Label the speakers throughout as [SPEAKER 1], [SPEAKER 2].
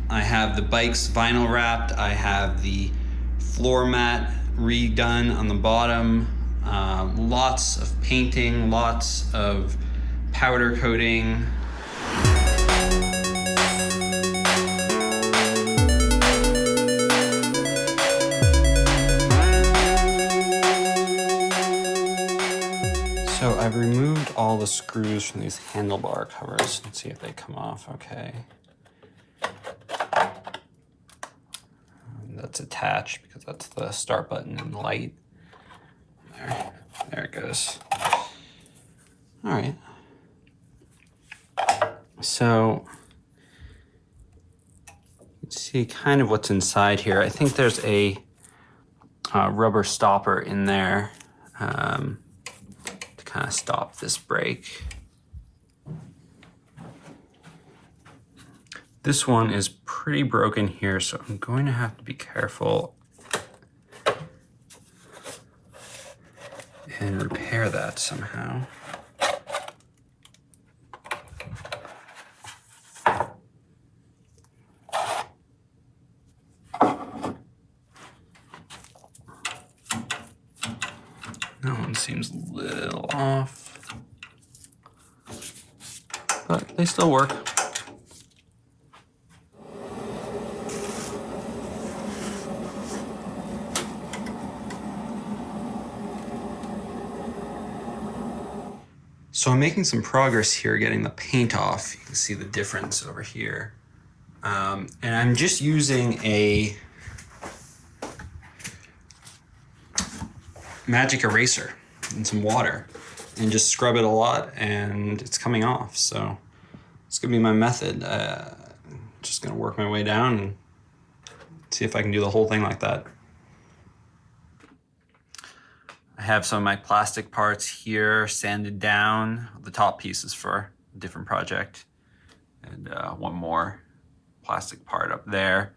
[SPEAKER 1] I have the bikes vinyl wrapped. I have the floor mat redone on the bottom. Lots of painting, lots of powder coating. So I've removed all the screws from these handlebar covers. Let's see if they come off okay. That's attached because that's the start button and the light. There it goes. All right. So you can see kind of what's inside here. I think there's a rubber stopper in there to kind of stop this brake. This one is pretty broken here, so I'm going to have to be careful and repair that somehow. That one seems a little off, but they still work. So I'm making some progress here getting the paint off. You can see the difference over here. And I'm just using a magic eraser and some water and just scrub it a lot and it's coming off. So it's gonna be my method. Just gonna work my way down and see if I can do the whole thing like that. I have some of my plastic parts here sanded down. The top piece is for a different project. And one more plastic part up there.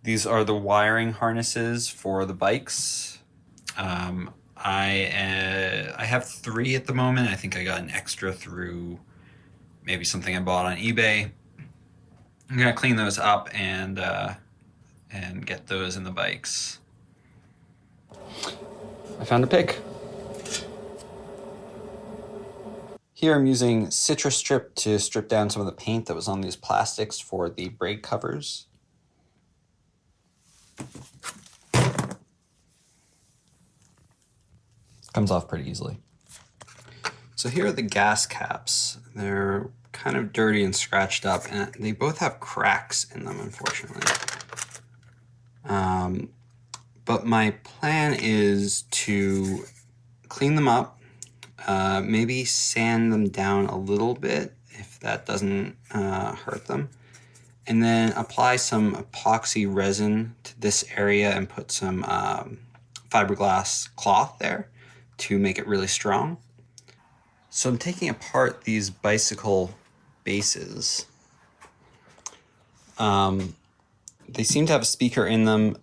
[SPEAKER 1] These are the wiring harnesses for the bikes. I have 3 at the moment. I think I got an extra through maybe something I bought on eBay. I'm gonna clean those up and get those in the bikes. I found a pick. Here I'm using citrus strip to strip down some of the paint that was on these plastics for the brake covers. Comes off pretty easily. So here are the gas caps. They're kind of dirty and scratched up, and they both have cracks in them, unfortunately. But my plan is to clean them up, maybe sand them down a little bit if that doesn't hurt them, and then apply some epoxy resin to this area and put some fiberglass cloth there to make it really strong. So I'm taking apart these bicycle bases. They seem to have a speaker in them.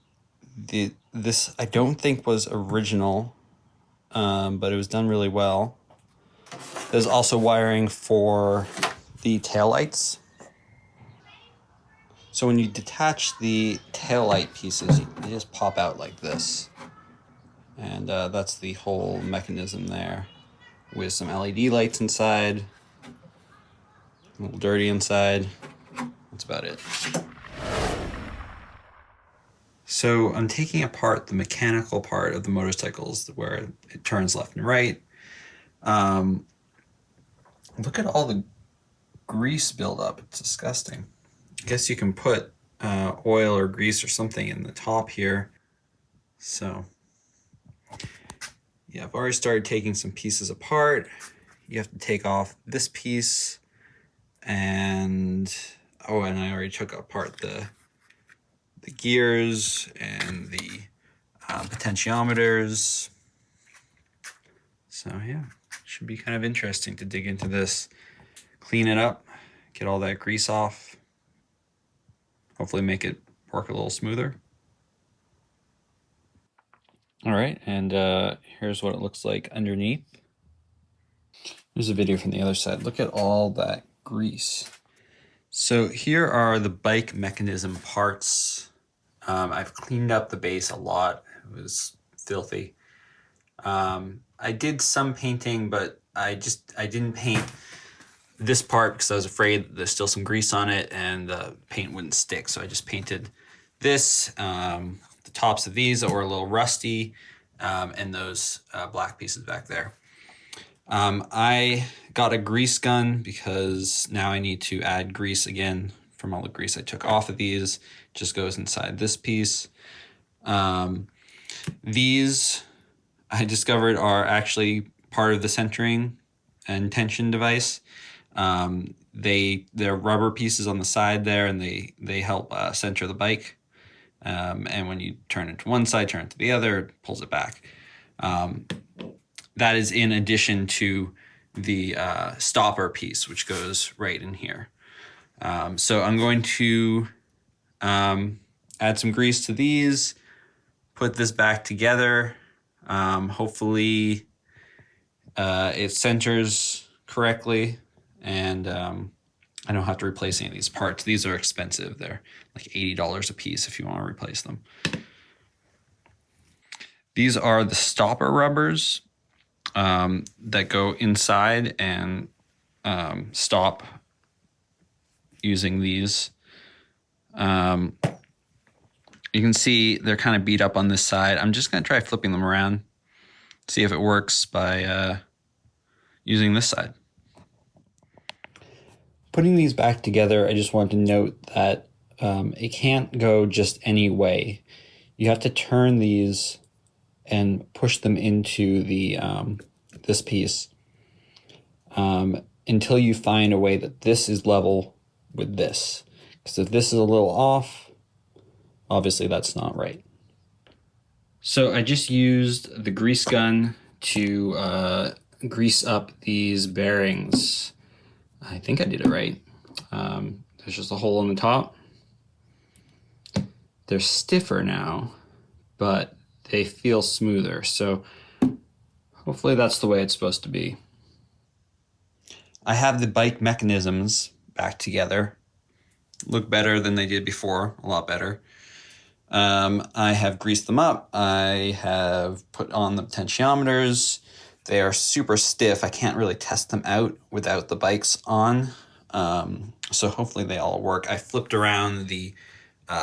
[SPEAKER 1] This I don't think was original, but it was done really well. There's also wiring for the taillights. So when you detach the taillight pieces, they just pop out like this. And that's the whole mechanism there, with some LED lights inside, a little dirty inside. That's about it. So I'm taking apart the mechanical part of the motorcycles where it turns left and right. Look at all the grease buildup. It's disgusting. I guess you can put oil or grease or something in the top here. So yeah, I've already started taking some pieces apart. You have to take off this piece and I already took apart the gears and the potentiometers. So yeah, should be kind of interesting to dig into this, clean it up, get all that grease off, hopefully make it work a little smoother. All right, and here's what it looks like underneath. Here's a video from the other side. Look at all that grease. So here are the bike mechanism parts. I've cleaned up the base a lot. It was filthy. I did some painting, but I didn't paint this part because I was afraid there's still some grease on it and the paint wouldn't stick. So I just painted this, the tops of these that were a little rusty, and those black pieces back there. I got a grease gun because now I need to add grease again from all the grease I took off of these. It just goes inside this piece. These I discovered are actually part of the centering and tension device. They're rubber pieces on the side there, and they help center the bike. And when you turn it to one side, turn it to the other, it pulls it back. That is in addition to the stopper piece, which goes right in here. So I'm going to add some grease to these, put this back together. Hopefully it centers correctly, and I don't have to replace any of these parts. These are expensive. They're like $80 a piece if you want to replace them. These are the stopper rubbers that go inside and stop using these. You can see they're kind of beat up on this side. I'm just going to try flipping them around, see if it works by using this side. Putting these back together, I just want to note that it can't go just any way. You have to turn these and push them into the this piece until you find a way that this is level with this. Because if this is a little off, obviously that's not right. So I just used the grease gun to grease up these bearings. I think I did it right. There's just a hole in the top. They're stiffer now, but they feel smoother. So hopefully that's the way it's supposed to be. I have the bike mechanisms back together. Look better than they did before, a lot better. I have greased them up. I have put on the potentiometers. They are super stiff. I can't really test them out without the bikes on. So hopefully they all work. I flipped around the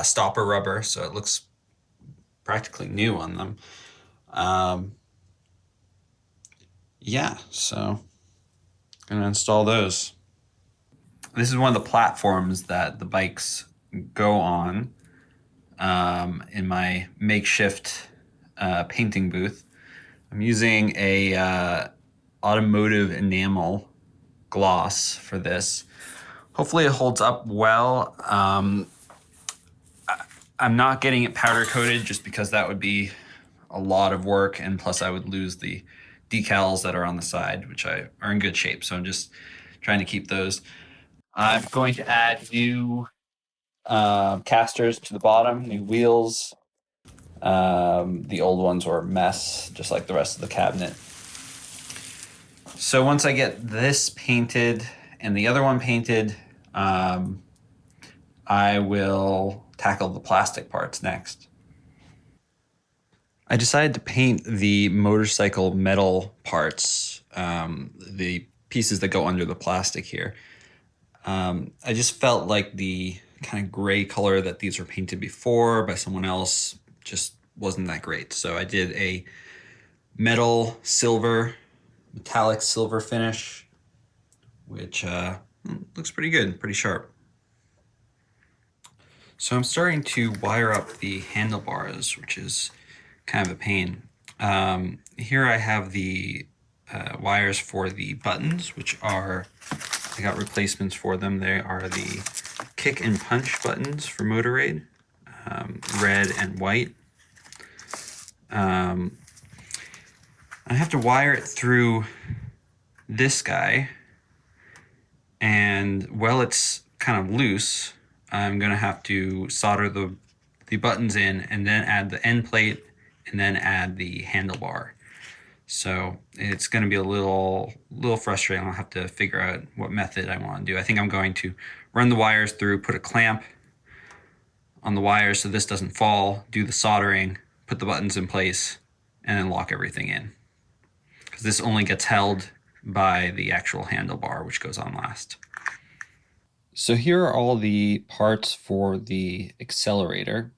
[SPEAKER 1] stopper rubber so it looks practically new on them. Yeah, so I'm gonna install those. This is one of the platforms that the bikes go on in my makeshift painting booth. I'm using a automotive enamel gloss for this. Hopefully it holds up well. I'm not getting it powder coated just because that would be a lot of work, and plus I would lose the decals that are on the side, which are in good shape. So I'm just trying to keep those. I'm going to add new casters to the bottom, new wheels. The old ones were a mess, just like the rest of the cabinet. So once I get this painted and the other one painted, I will tackle the plastic parts next. I decided to paint the motorcycle metal parts, the pieces that go under the plastic here. I just felt like the kind of gray color that these were painted before by someone else just wasn't that great. So I did a metallic silver finish, which looks pretty good, pretty sharp. So I'm starting to wire up the handlebars, which is kind of a pain. Here I have the wires for the buttons, which I got replacements for them. They are the kick and punch buttons for Motorade, red and white. I have to wire it through this guy, and while it's kind of loose, I'm gonna have to solder the buttons in and then add the end plate and then add the handlebar. So it's going to be a little frustrating. I'll have to figure out what method I want to do. I think I'm going to run the wires through, put a clamp on the wires so this doesn't fall, do the soldering, put the buttons in place, and then lock everything in. Because this only gets held by the actual handlebar, which goes on last. So here are all the parts for the accelerator.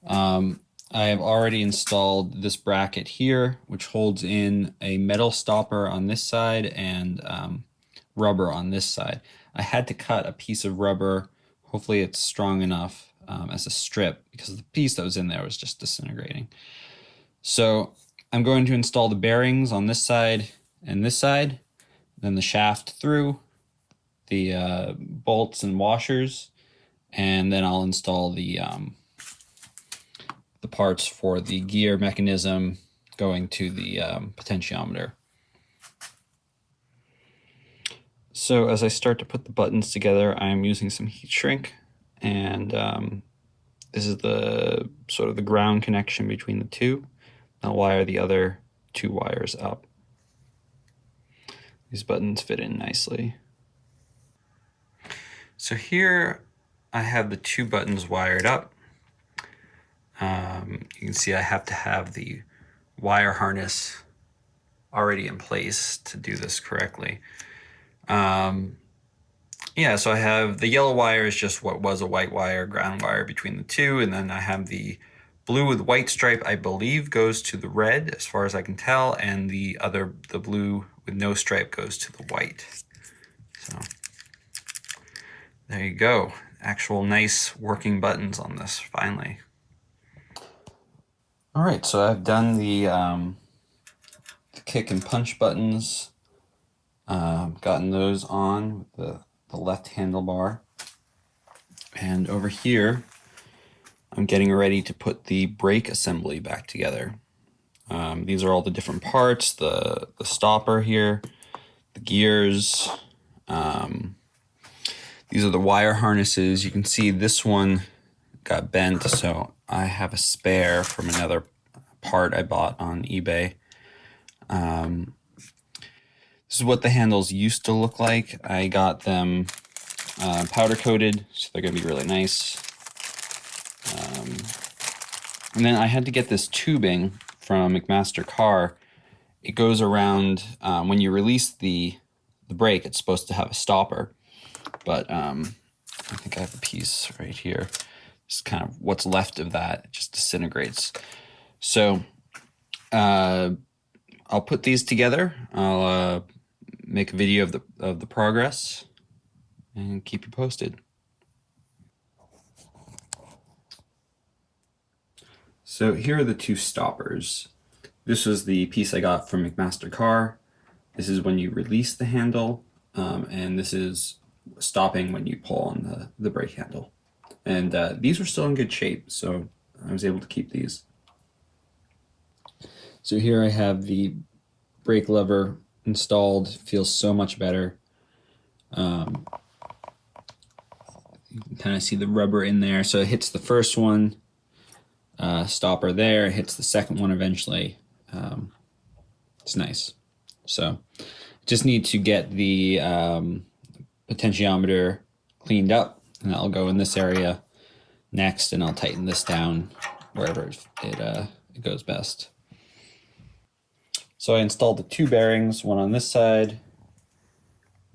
[SPEAKER 1] I have already installed this bracket here, which holds in a metal stopper on this side and rubber on this side. I had to cut a piece of rubber. Hopefully it's strong enough as a strip, because the piece that was in there was just disintegrating. So I'm going to install the bearings on this side and this side, then the shaft through, the bolts and washers, and then I'll install the parts for the gear mechanism going to the potentiometer. So as I start to put the buttons together, I'm using some heat shrink, and this is the sort of the ground connection between the two. I'll wire the other two wires up. These buttons fit in nicely. So here I have the two buttons wired up. You can see I have to have the wire harness already in place to do this correctly. Yeah, so I have the yellow wire is just what was a white wire, ground wire between the two, and then I have the blue with white stripe, I believe, goes to the red as far as I can tell, and the blue with no stripe goes to the white. So there you go. Actual nice working buttons on this, finally. All right, so I've done the kick and punch buttons, gotten those on with the left handlebar. And over here, I'm getting ready to put the brake assembly back together. These are all the different parts, the stopper here, the gears. These are the wire harnesses. You can see this one got bent, so I have a spare from another part I bought on eBay. This is what the handles used to look like. I got them powder coated, so they're gonna be really nice. And then I had to get this tubing from McMaster Car. It goes around, when you release the brake, it's supposed to have a stopper, but I think I have a piece right here. It's kind of what's left of that. It just disintegrates. So I'll put these together. I'll make a video of the progress and keep you posted. So here are the two stoppers. This was the piece I got from McMaster Car. This is when you release the handle, and this is stopping when you pull on the brake handle. And these were still in good shape, so I was able to keep these. So here I have the brake lever installed. It feels so much better. You can kind of see the rubber in there. So it hits the first one, stopper there, it hits the second one eventually. It's nice. So just need to get the potentiometer cleaned up, and that'll go in this area next, and I'll tighten this down wherever it goes best. So I installed the two bearings, one on this side,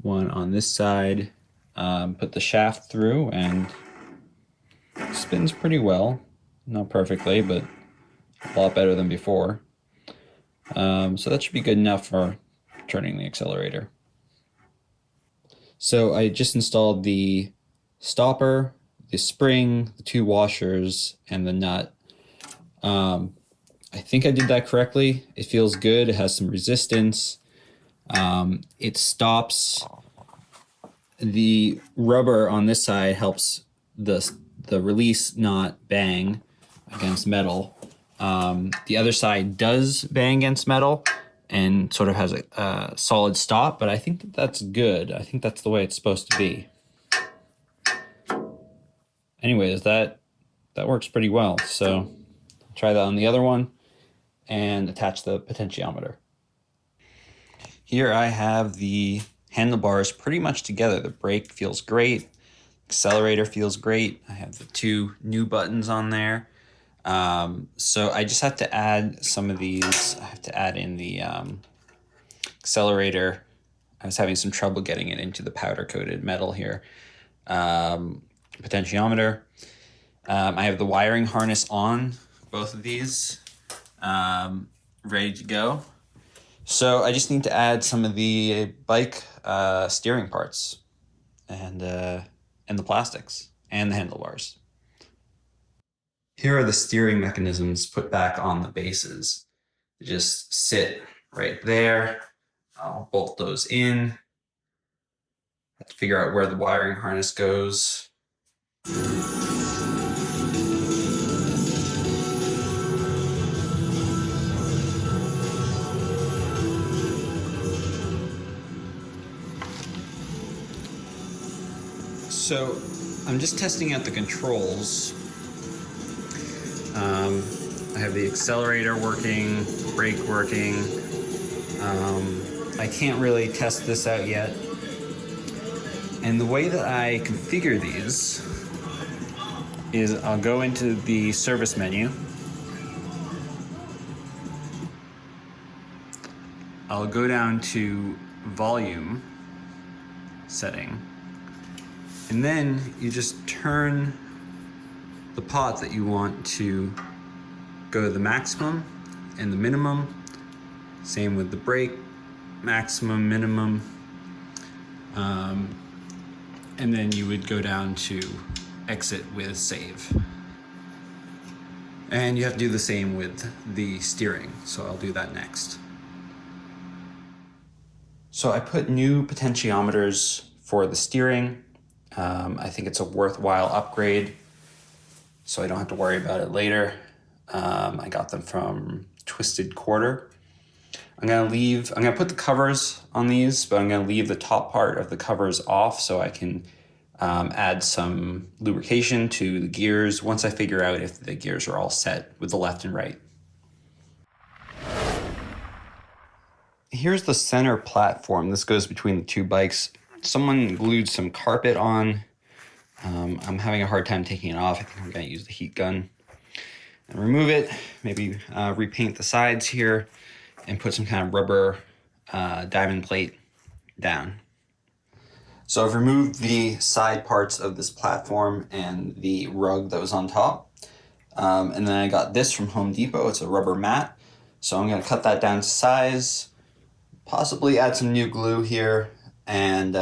[SPEAKER 1] one on this side, put the shaft through, and it spins pretty well. Not perfectly, but a lot better than before. So that should be good enough for turning the accelerator. So I just installed the stopper, the spring, the two washers, and the nut. I think I did that correctly. It feels good. It has some resistance. It stops. The rubber on this side helps the release not bang against metal. The other side does bang against metal and sort of has a solid stop, but I think that's good. I think that's the way it's supposed to be. Anyways, that works pretty well. So I'll try that on the other one and attach the potentiometer. Here I have the handlebars pretty much together. The brake feels great. Accelerator feels great. I have the 2 new buttons on there. So I just have to add some of these. I have to add in the accelerator. I was having some trouble getting it into the powder coated metal here. Potentiometer. I have the wiring harness on both of these, ready to go. So I just need to add some of the bike steering parts and the plastics and the handlebars. Here are the steering mechanisms put back on the bases. They just sit right there. I'll bolt those in. Have to figure out where the wiring harness goes. So I'm just testing out the controls. I have the accelerator working, brake working. I can't really test this out yet. And the way that I configure these is I'll go into the service menu. I'll go down to volume setting. And then you just turn the pot that you want to go to the maximum and the minimum. Same with the brake, maximum, minimum. And then you would go down to exit with save. And you have to do the same with the steering, so I'll do that next. So I put new potentiometers for the steering. I think it's a worthwhile upgrade, so I don't have to worry about it later. I got them from Twisted Quarter. I'm gonna put the covers on these, but I'm gonna leave the top part of the covers off so I can add some lubrication to the gears once I figure out if the gears are all set with the left and right. Here's the center platform. This goes between the 2 bikes. Someone glued some carpet on. I'm having a hard time taking it off. I think I'm gonna use the heat gun and remove it, maybe repaint the sides here and put some kind of rubber diamond plate down. So I've removed the side parts of this platform and the rug that was on top. And then I got this from Home Depot. It's a rubber mat. So I'm gonna cut that down to size, possibly add some new glue here, and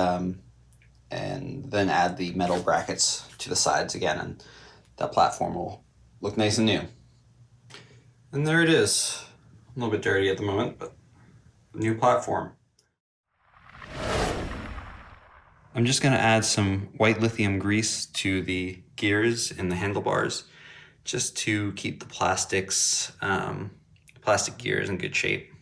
[SPEAKER 1] then add the metal brackets to the sides again, and that platform will look nice and new. And there it is. A little bit dirty at the moment, but new platform. I'm just gonna add some white lithium grease to the gears and the handlebars, just to keep the plastic gears in good shape.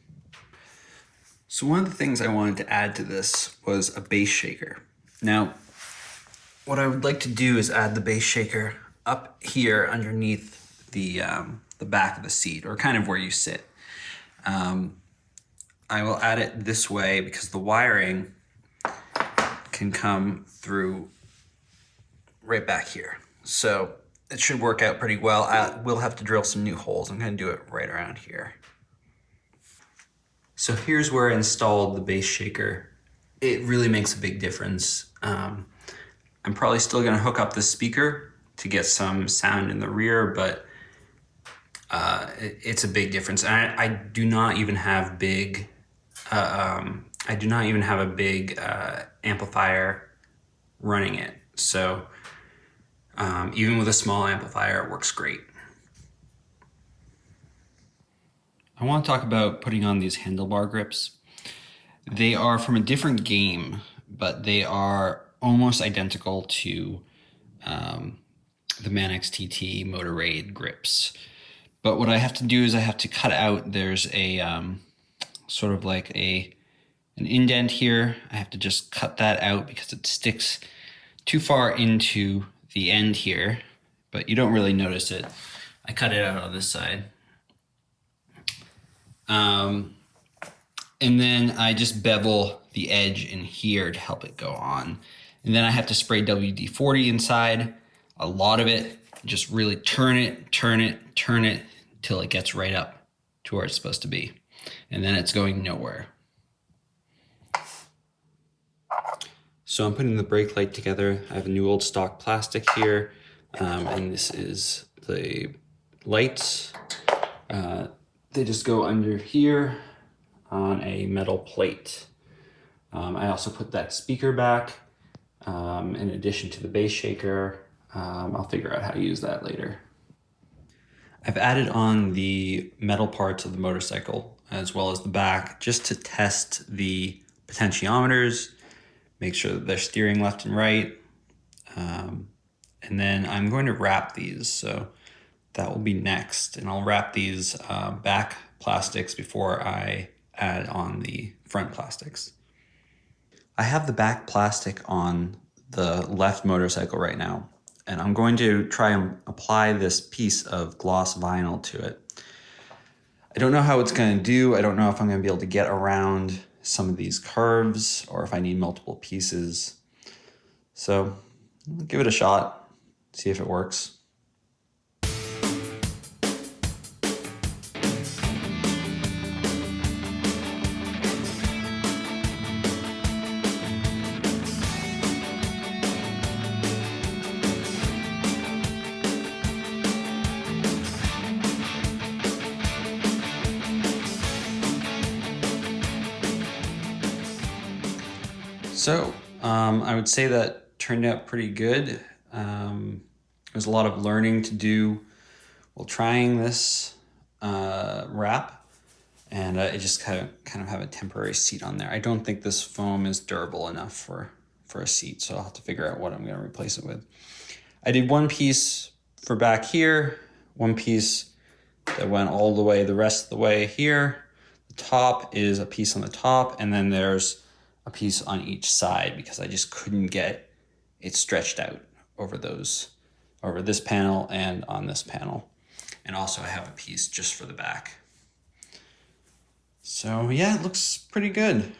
[SPEAKER 1] So one of the things I wanted to add to this was a base shaker. Now, what I would like to do is add the base shaker up here underneath the back of the seat, or kind of where you sit. I will add it this way because the wiring can come through right back here. So it should work out pretty well. I will have to drill some new holes. I'm gonna do it right around here. So here's where I installed the base shaker. It really makes a big difference. I'm probably still gonna hook up the speaker to get some sound in the rear, but it's a big difference. And I do not even have a big amplifier running it. So even with a small amplifier, it works great. I want to talk about putting on these handlebar grips. They are from a different game, but they are almost identical to the Manix TT Motor Raid grips. But what I have to do is I have to cut out, there's a sort of like an indent here. I have to just cut that out because it sticks too far into the end here, but you don't really notice it. I cut it out on this side. And then I just bevel the edge in here to help it go on. And then I have to spray WD-40 inside, a lot of it, just really turn it till it gets right up to where it's supposed to be. And then it's going nowhere. So I'm putting the brake light together. I have a new old stock plastic here, and this is the lights. They just go under here on a metal plate. I also put that speaker back in addition to the bass shaker. I'll figure out how to use that later. I've added on the metal parts of the motorcycle as well as the back just to test the potentiometers, make sure that they're steering left and right. And then I'm going to wrap these, so that will be next. And I'll wrap these back plastics before I add on the front plastics. I have the back plastic on the left motorcycle right now, and I'm going to try and apply this piece of gloss vinyl to it. I don't know how it's going to do. I don't know if I'm going to be able to get around some of these curves or if I need multiple pieces. So I'll give it a shot, see if it works. So I would say that turned out pretty good. There's a lot of learning to do while trying this wrap, and I just kind of have a temporary seat on there. I don't think this foam is durable enough for a seat, so I'll have to figure out what I'm going to replace it with. I did one piece for back here, one piece that went all the way the rest of the way here. The top is a piece on the top, and then there's a piece on each side because I just couldn't get it stretched out over this panel and on this panel. And also I have a piece just for the back. So yeah, it looks pretty good.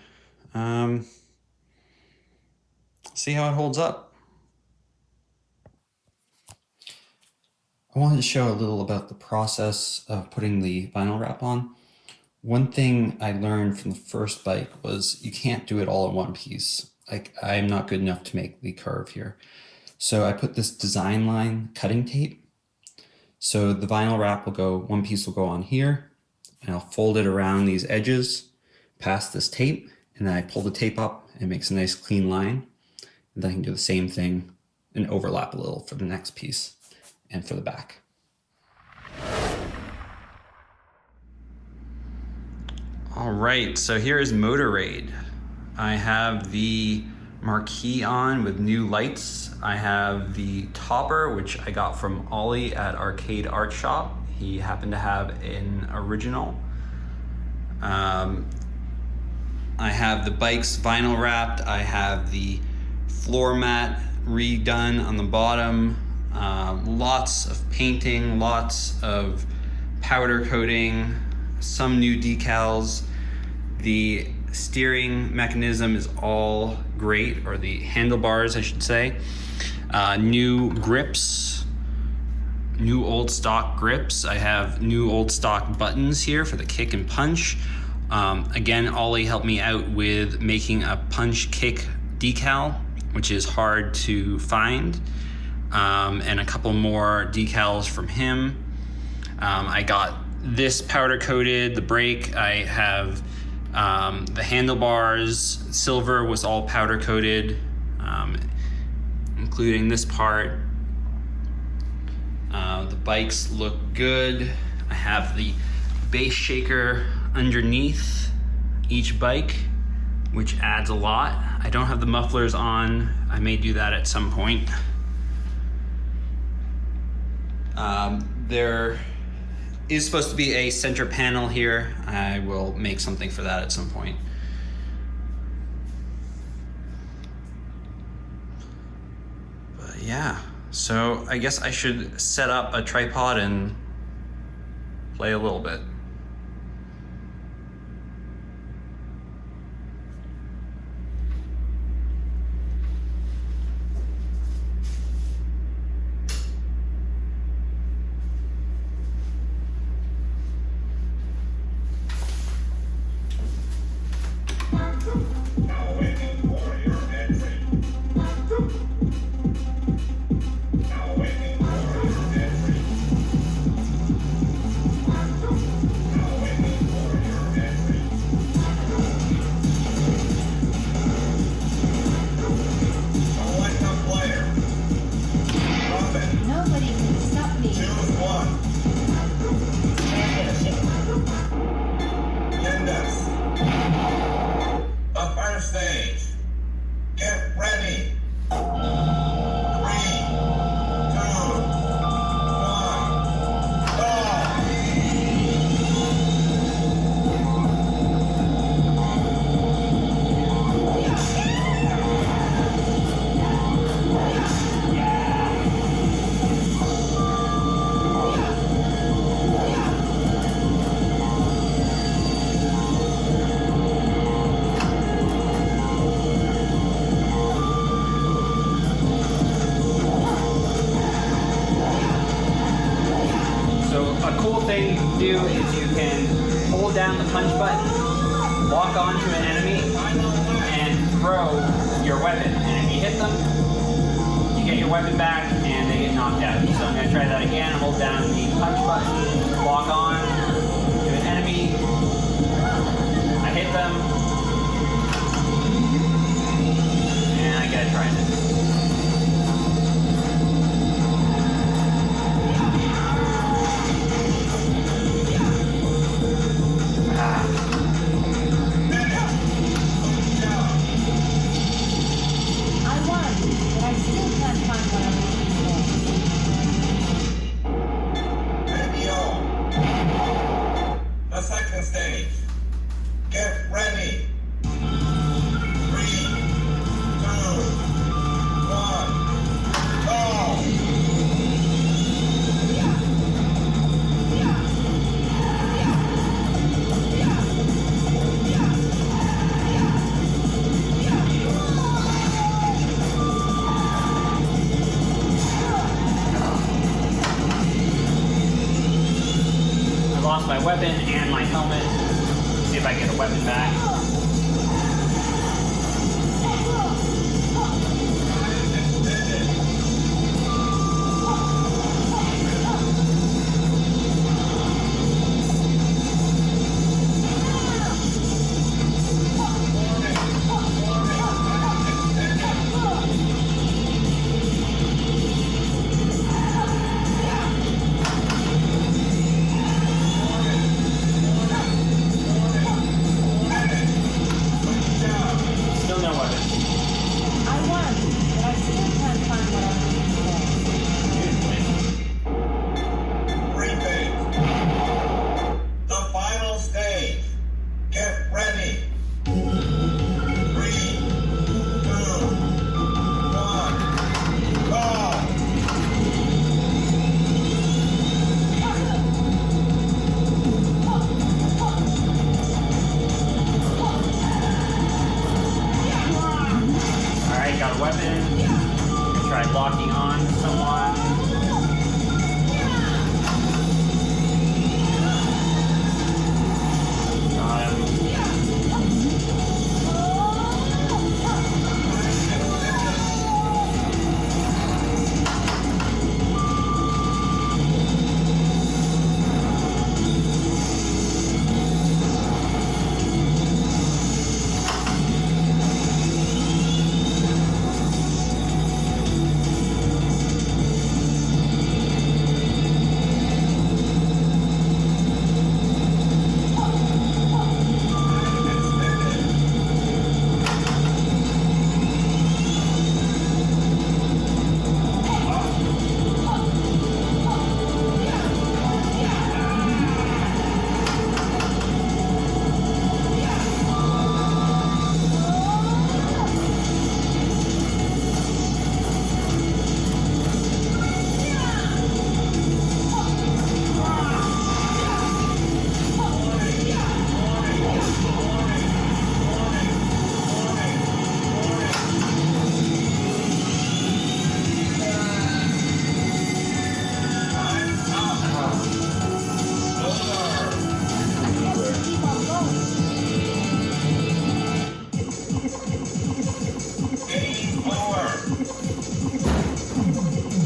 [SPEAKER 1] See how it holds up. I wanted to show a little about the process of putting the vinyl wrap on. One thing I learned from the first bike was you can't do it all in one piece. Like, I'm not good enough to make the curve here. So I put this design line cutting tape. So the vinyl wrap one piece will go on here, and I'll fold it around these edges past this tape, and then I pull the tape up and it makes a nice clean line. And then I can do the same thing and overlap a little for the next piece and for the back. All right, so here is Motor Raid. I have the marquee on with new lights. I have the topper, which I got from Ollie at Arcade Art Shop. He happened to have an original. I have the bikes vinyl wrapped. I have the floor mat redone on the bottom. Lots of painting, lots of powder coating, some new decals. The steering mechanism is all great, or the handlebars, I should say. New grips, new old stock grips. I have new old stock buttons here for the kick and punch. Again, Ollie helped me out with making a punch kick decal, which is hard to find, and a couple more decals from him. I got this powder coated, the brake. I have the handlebars. Silver was all powder coated, including this part. The bikes look good. I have the bass shaker underneath each bike, which adds a lot. I don't have the mufflers on. I may do that at some point. There is supposed to be a center panel here. I will make something for that at some point. But yeah, so I guess I should set up a tripod and play a little bit. thing you can do is you can hold down the punch button, lock onto an enemy, and throw your weapon. And if you hit them, you get your weapon back and they get knocked out. So I'm going to try that again. Hold down the punch button, lock on to an enemy. I hit them, and I gotta try this. Lost my weapon and my helmet. See if I can get a weapon back. Locking on to someone. Got him.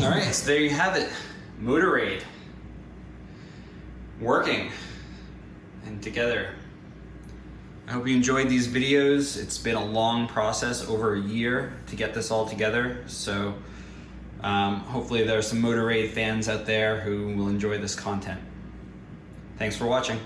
[SPEAKER 1] Alright, so there you have it. Motor Raid. Working. And together. I hope you enjoyed these videos. It's been a long process, over a year, to get this all together. So hopefully there are some Motor Raid fans out there who will enjoy this content. Thanks for watching.